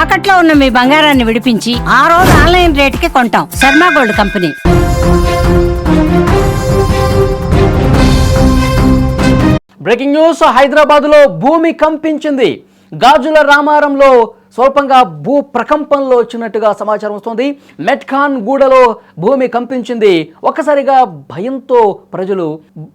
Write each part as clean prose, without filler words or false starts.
తాకట్లో ఉన్న మీ బంగారాన్ని విడిపించి ఆ రోజు ఆన్లైన్ రేటుకి కొంటాం. Sharma gold company. Breaking news. హైదరాబాద్లో భూమి కంపించింది. గాజుల రామారంలో స్వల్పంగా భూ ప్రకంపనలో వచ్చినట్టుగా సమాచారం వస్తోంది. మెట్ఖాన్ గూడలో భూమి కంపించింది. ఒక్కసారిగా భయంతో ప్రజలు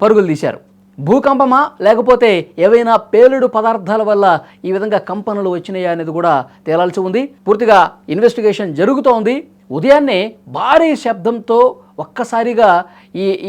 పరుగులు తీశారు. భూకంపమా లేకపోతే ఏవైనా పేలుడు పదార్థాల వల్ల ఈ విధంగా కంపనలు వచ్చినాయా అనేది కూడా తేలాల్సి ఉంది. పూర్తిగా ఇన్వెస్టిగేషన్ జరుగుతోంది. ఉదయాన్నే భారీ శబ్దంతో ఒక్కసారిగా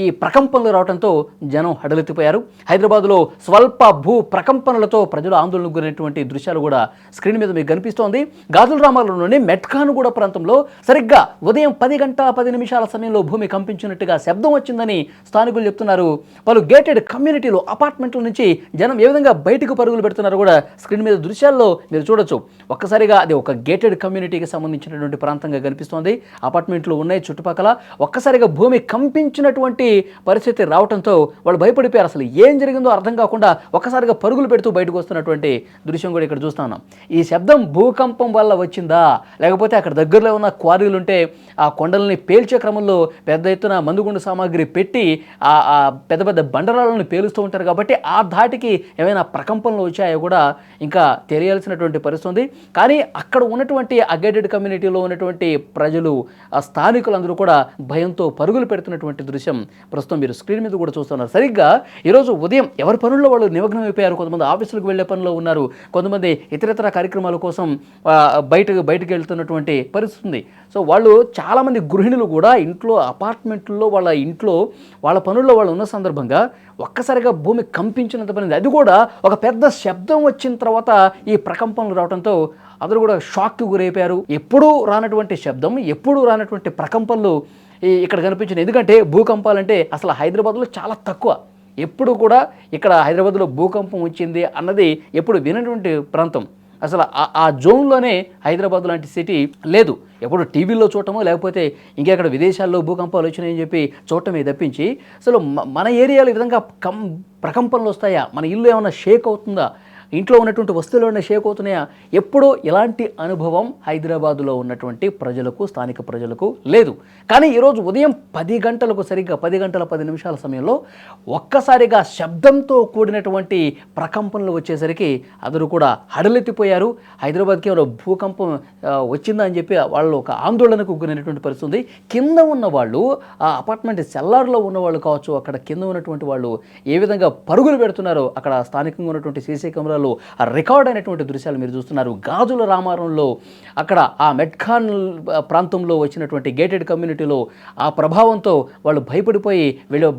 ఈ ప్రకంపనలు రావడంతో జనం హడలెత్తిపోయారు. హైదరాబాద్లో స్వల్ప భూ ప్రకంపనలతో ప్రజలు ఆందోళనకు గురైనటువంటి దృశ్యాలు కూడా స్క్రీన్ మీద మీకు కనిపిస్తోంది. గాజుల రామారంలోని మెట్ఖాన్గూడ ప్రాంతంలో సరిగ్గా ఉదయం 10:10 సమయంలో భూమి కంపించినట్టుగా శబ్దం వచ్చిందని స్థానికులు చెప్తున్నారు. పలు గేటెడ్ కమ్యూనిటీలు అపార్ట్మెంట్ల నుంచి జనం ఏ విధంగా బయటకు పరుగులు పెడుతున్నారు కూడా స్క్రీన్ మీద దృశ్యాల్లో మీరు చూడొచ్చు. ఒక్కసారిగా అది ఒక గేటెడ్ కమ్యూనిటీకి సంబంధించినటువంటి ప్రాంతంగా కనిపిస్తోంది. అపార్ట్మెంట్లు ఉన్నాయి చుట్టుపక్కల. ఒక్కసారిగా భూమి కంపించినటువంటి పరిస్థితి రావడంతో వాళ్ళు భయపడిపోయారు. అసలు ఏం జరిగిందో అర్థం కాకుండా ఒక్కసారిగా పరుగులు పెడుతూ బయటకు వస్తున్నటువంటి దృశ్యం కూడా ఇక్కడ చూస్తున్నాం. ఈ శబ్దం భూకంపం వల్ల వచ్చిందా లేకపోతే అక్కడ దగ్గరలో ఉన్న క్వారీలు ఉంటే ఆ కొండలని పేల్చే క్రమంలో పెద్ద ఎత్తున మందుగుండు సామాగ్రి పెట్టి ఆ పెద్ద పెద్ద బండరాలను పేలుస్తూ ఉంటారు కాబట్టి ఆ ధాటికి ఏమైనా ప్రకంపనలు వచ్చాయో కూడా ఇంకా తెలియాల్సినటువంటి పరిస్థితి ఉంది. కానీ అక్కడ ఉన్నటువంటి ఆ గేటెడ్ కమ్యూనిటీలో ఉన్నటువంటి ప్రజలు ఆ స్థానికులందరూ కూడా భయంతో పరుగులు పెడుతున్నటువంటి దృశ్యం ప్రస్తుతం మీరు స్క్రీన్ మీద కూడా చూస్తున్నారు. సరిగ్గా ఈరోజు ఉదయం ఎవరి పనుల్లో వాళ్ళు నిమగ్నం అయిపోయారు. కొంతమంది ఆఫీసులకు వెళ్లే పనిలో ఉన్నారు, కొంతమంది ఇతరితర కార్యక్రమాల కోసం బయటకు వెళ్తున్నటువంటి పరిస్థితి ఉంది. సో వాళ్ళు చాలామంది గృహిణులు కూడా ఇంట్లో అపార్ట్మెంట్లో వాళ్ళ పనుల్లో వాళ్ళు ఉన్న సందర్భంగా ఒక్కసారిగా భూమి కంపించినంత పని. అది కూడా ఒక పెద్ద శబ్దం వచ్చిన తర్వాత ఈ ప్రకంపనలు రావడంతో అందరూ కూడా షాక్కి గురైపోయారు. ఎప్పుడూ రానటువంటి శబ్దం, ఎప్పుడూ రానటువంటి ప్రకంపనలు ఇక్కడ కనిపించింది. ఎందుకంటే భూకంపాలంటే అసలు హైదరాబాద్లో చాలా తక్కువ. ఎప్పుడు కూడా ఇక్కడ హైదరాబాద్లో భూకంపం వచ్చింది అన్నది ఎప్పుడు వినటువంటి ప్రాంతం. అసలు ఆ జోన్లోనే హైదరాబాద్ లాంటి సిటీ లేదు. ఎప్పుడు టీవీలో చూడటమో లేకపోతే ఇంకెక్కడ విదేశాల్లో భూకంపాలు వచ్చినాయని చెప్పి చూడటమే తప్పించి అసలు మన ఏరియాలో ఈ విధంగా ప్రకంపనలు వస్తాయా, మన ఇల్లు ఏమైనా షేక్ అవుతుందా, ఇంట్లో ఉన్నటువంటి వస్తువులు ఏమైనా షేక్ అవుతున్నాయా, ఎప్పుడూ ఇలాంటి అనుభవం హైదరాబాదులో ఉన్నటువంటి ప్రజలకు, స్థానిక ప్రజలకు లేదు. కానీ ఈరోజు ఉదయం 10 గంటలకు సరిగ్గా 10:10 సమయంలో ఒక్కసారిగా శబ్దంతో కూడినటువంటి ప్రకంపనలు వచ్చేసరికి అందరూ కూడా హడలెత్తిపోయారు. హైదరాబాద్కి ఎవరో భూకంపం వచ్చిందా అని చెప్పి వాళ్ళు ఒక ఆందోళనకు గురైనటువంటి పరిస్థితి ఉంది. కింద ఉన్న వాళ్ళు, ఆ అపార్ట్మెంట్ సెల్లార్లో ఉన్నవాళ్ళు కావచ్చు, అక్కడ కింద ఉన్నటువంటి వాళ్ళు ఏ విధంగా పరుగులు పెడుతున్నారో అక్కడ స్థానికంగా ఉన్నటువంటి సీసీ కెమెరా రికార్డ్ అయినటువంటి దృశ్యాలు మీరు చూస్తున్నారు. గాజుల రామారంలో అక్కడ ఆ మెట్ఖాన్ ప్రాంతంలో వచ్చినటువంటి గేటెడ్ కమ్యూనిటీలో ఆ ప్రభావంతో వాళ్ళు భయపడిపోయి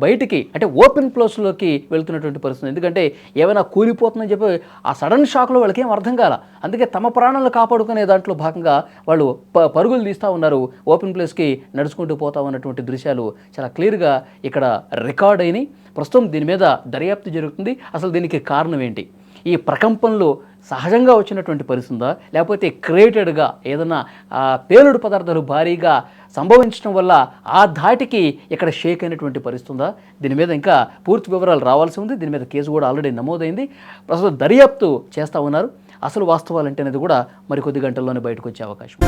బయటికి అంటే ఓపెన్ ప్లేస్లోకి వెళ్తున్నటువంటి పరిస్థితి. ఎందుకంటే ఏమైనా కూలిపోతుందని చెప్పి ఆ సడన్ షాక్లో వాళ్ళకి ఏం అర్థం కాల. అందుకే తమ ప్రాణాలను కాపాడుకునే దాంట్లో భాగంగా వాళ్ళు పరుగులు తీస్తూ ఉన్నారు. ఓపెన్ ప్లేస్కి నడుచుకుంటూ పోతా ఉన్నటువంటి దృశ్యాలు చాలా క్లియర్గా ఇక్కడ రికార్డ్ అయినాయి. ప్రస్తుతం దీని మీద దర్యాప్తు జరుగుతుంది. అసలు దీనికి కారణం ఏంటి? ఈ ప్రకంపనలు సహజంగా వచ్చినటువంటి పరిస్థితుందా లేకపోతే క్రియేటెడ్గా ఏదైనా పేలుడు పదార్థాలు భారీగా సంభవించడం వల్ల ఆ ధాటికి ఇక్కడ షేక్ అయినటువంటి పరిస్థితి ఉందా? దీని మీద ఇంకా పూర్తి వివరాలు రావాల్సి ఉంది. దీని మీద కేసు కూడా ఆల్రెడీ నమోదైంది. ప్రస్తుతం దర్యాప్తు చేస్తూ ఉన్నారు. అసలు వాస్తవాలు అంటే అనేది కూడా మరికొద్ది గంటల్లోనే బయటకు వచ్చే అవకాశం.